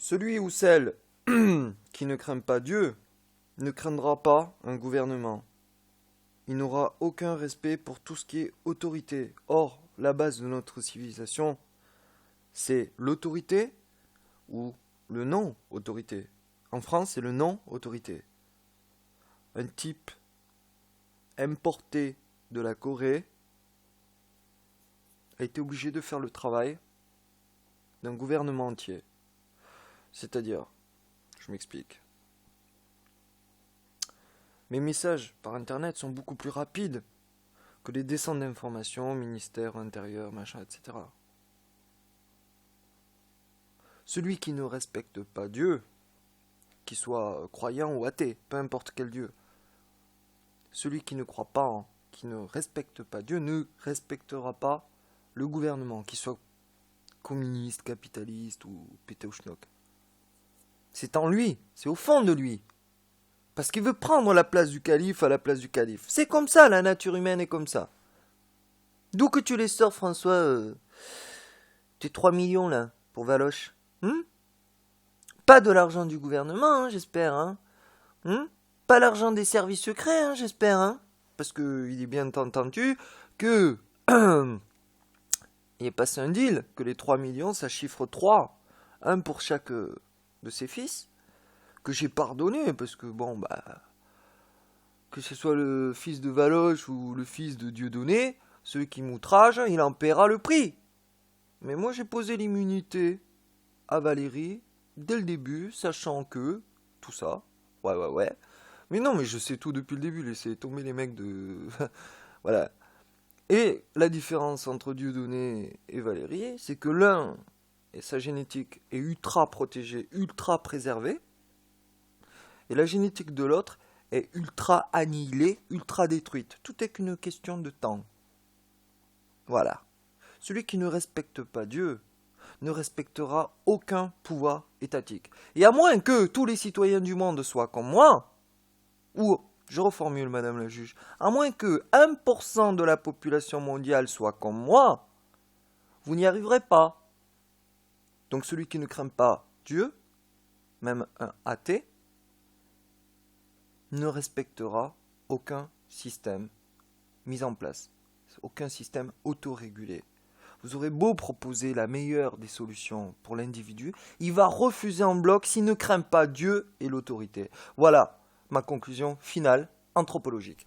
Celui ou celle qui ne craint pas Dieu ne craindra pas un gouvernement. Il n'aura aucun respect pour tout ce qui est autorité. Or, la base de notre civilisation, c'est l'autorité ou le non-autorité. En France, c'est le non-autorité. Un type importé de la Corée a été obligé de faire le travail d'un gouvernement entier. C'est-à-dire, je m'explique. Mes messages par internet sont beaucoup plus rapides que les descentes d'informations, ministère, intérieur, machin, etc. Celui qui ne respecte pas Dieu, qu'il soit croyant ou athée, peu importe quel Dieu, celui qui ne croit pas, qui ne respecte pas Dieu, ne respectera pas le gouvernement, qu'il soit communiste, capitaliste ou pété au schnock. C'est en lui, c'est au fond de lui. Parce qu'il veut prendre la place du calife à la place du calife. C'est comme ça, la nature humaine est comme ça. D'où que tu les sors, François, tes 3 millions là, pour Valoche. Pas de l'argent du gouvernement, j'espère. Pas l'argent des services secrets, j'espère. Parce qu'il est bien entendu que il est passé un deal, que les 3 millions, ça chiffre 3. Un pour chaque de ses fils. Que j'ai pardonné, parce que que ce soit le fils de Valoche ou le fils de Dieudonné, celui qui m'outrage, il en paiera le prix. Mais moi j'ai posé l'immunité à Valérie dès le début, sachant que tout ça, ouais. Mais non, mais je sais tout depuis le début, laissez tomber les mecs de... voilà. Et la différence entre Dieudonné et Valérie, c'est que l'un, et sa génétique, est ultra protégée, ultra préservée, et la génétique de l'autre est ultra annihilée, ultra détruite. Tout est qu'une question de temps. Voilà. Celui qui ne respecte pas Dieu ne respectera aucun pouvoir étatique. Et à moins que tous les citoyens du monde soient comme moi, ou, je reformule madame la juge, à moins que 1% de la population mondiale soit comme moi, vous n'y arriverez pas. Donc celui qui ne craint pas Dieu, même un athée, ne respectera aucun système mis en place, aucun système autorégulé. Vous aurez beau proposer la meilleure des solutions pour l'individu, il va refuser en bloc s'il ne craint pas Dieu et l'autorité. Voilà ma conclusion finale anthropologique.